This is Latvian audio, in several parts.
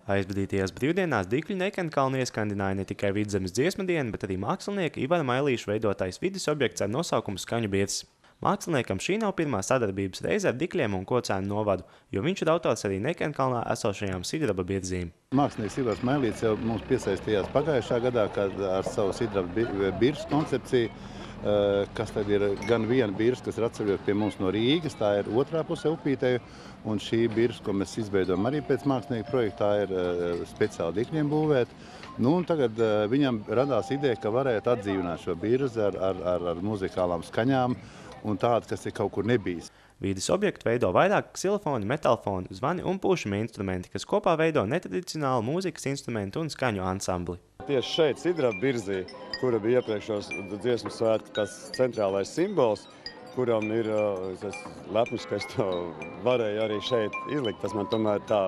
Aizvadītajās brīvdienās Dikļu Nekenkalnu ieskandināja ne tikai Vidzemes dziesmu diena, bet arī mākslinieka Ivara Mailīša veidotais vides objekts ar nosaukumu Skaņu birzs. Māksliniekam šī nav pirmā sadarbības reize ar Dikļiem un Kocēnu novadu, jo viņš ir autors arī Nekenkalnā esošajām sidraba birzīm. Mākslinieks Ivars Mailīts jau mums piesaistījās pagājušā gadā, kad ar savu sidraba birzs koncepciju, kas tad ir gan viena birzs, kas ir atceļot pie mums no Rīgas, tā ir otrā pusē upītē, un šī birzs, ko mēs izveidojam arī pēc mākslinieka projektā, ir speciāli Dikļiem būvēt. Nu, un tagad viņam radās ideja, ka varētu atdzīvināt šo birzi ar muzikālām skaņām un tādu, kas ir kaut kur nebijis. Vides objektu veido vairāk ksilofoni, metālfoni, zvani un pūšami instrumenti, kas kopā veido netradicionālu mūzikas instrumentu un skaņu ansambli. Tieši šeit, sidraba birzī, kura bija iepriekšos dziesmu svētku tas centrālais simbols, kuram ir lepns, ka es to varēju arī šeit izlikt. Tas man tomēr tā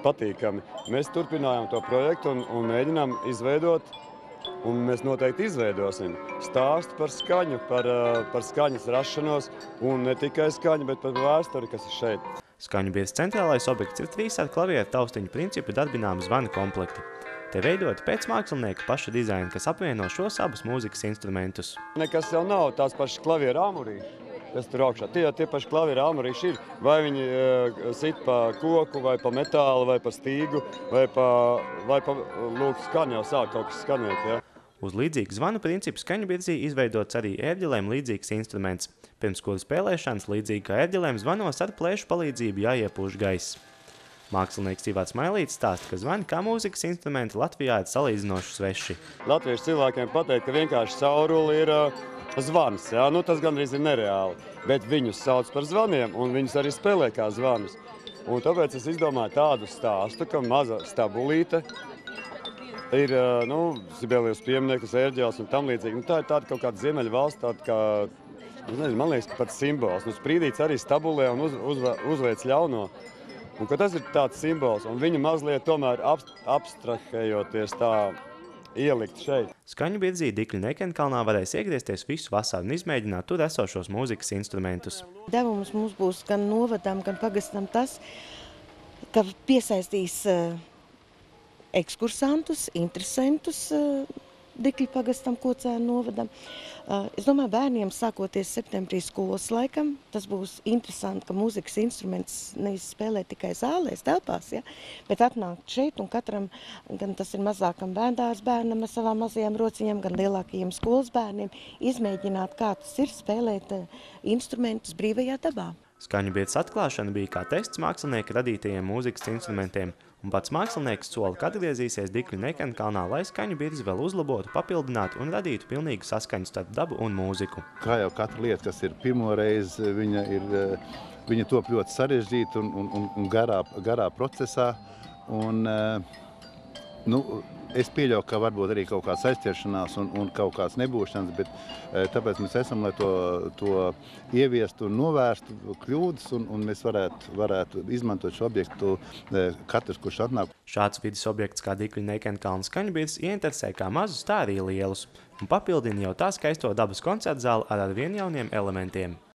patīkami. Mēs turpinājām to projektu un mēģinām izveidot, un mēs noteikti izveidosim stāstu par skaņu, par skaņas rašanos, un ne tikai skaņu, bet par vēsturi, kas ir šeit. Skaņu birzs centrālais objekts ir 3 ar klavieru taustiņu principu darbināmu zvanu komplekti. Te veidoti pēc mākslinieka paša dizaina, kas apvieno šos abus mūzikas instrumentus. Nekas jau nav tās pašas klavieru āmurīši, kas tur augšā. Tie paši klavieru āmurīši ir. Vai viņi sit pa koku, vai pa metālu, vai pa stīgu, vai pa lūk skaņu jau sāk kaut kas skanēt. Ja? Uz līdzīgu zvanu principu skaņu birzī izveidots arī ērģelēm līdzīgs instruments, pirms kura spēlēšanas līdzīgi kā ērģelēm zvanos ar plēšu palīdzību jāiepūš gaiss. Mākslinieks Ivars Mailīts stāsta, ka zvani kā mūzikas instrumenti Latvijā ir salīdzinoši sveši. Latviešu cilvēkiem pateikt, ka vienkārši cauruli ir zvans. Ja? Nu, tas gandrīz ir nereāli, bet viņus sauc par zvaniem un viņus arī spēlē kā zvanus. Un tāpēc es izdomāju tādu stāstu, ka maza stabulīte ir Sibelijus pieminiekus, ērģeles un tam līdzīgi. Tā ir tāda kaut kāda ziemeļu valsts, tāda kā, man liekas, ka pats simbols. Sprīdīts arī stabulē un uzveic ļauno. Un ka tas ir tāds simbols, un viņa mazliet tomēr abstrahējoties tā ielikt šeit. Skaņu birzī Dikļu Nekenkalnā varēs iegriezties visu vasaru un izmēģināt tur esošos mūzikas instrumentus. Devums mums būs gan novadam, gan pagastam tas, ka piesaistīs ekskursantus, interesantus Dikļu pagastam, Kocēnu novadam. Es domāju, bērniem sākoties septembrī skolas laikam, tas būs interesanti, ka mūzikas instruments nevis spēlē tikai zālēs, telpās, ja, bet atnākt šeit un katram, gan tas ir mazākam bērndārs bērnam ar savām mazajām rociņām, gan lielākajiem skolas bērniem, izmēģināt, kā tas ir spēlēt instrumentus brīvajā dabā. Skaņu birzs atklāšana bija kā tests mākslinieka radītajiem mūzikas instrumentiem, un pats mākslinieks sola, ka atgriezīsies Dikļu Nekenkalnā, lai skaņu birzi vēl uzlabotu, papildinātu un radītu pilnīgu saskaņu starp dabu un mūziku. Kā jau katra lieta, kas ir pirmo reizi, viņa top ļoti sarežģīta un garā procesā. Es pieļauju, ka varbūt arī kaut kāds aizķeršanās un kaut kāds nebūšanas, bet tāpēc mēs esam, lai to ieviestu un novērstu kļūdas, un mēs varētu izmantot šo objektu katrs, kurš atnāk. Šāds vides objekts kā Dikļu Nekenkalna skaņu birzs ieinteresē kā mazus, tā arī lielus, un papildina jau tā skaisto dabas koncerta zāli ar vien jauniem elementiem.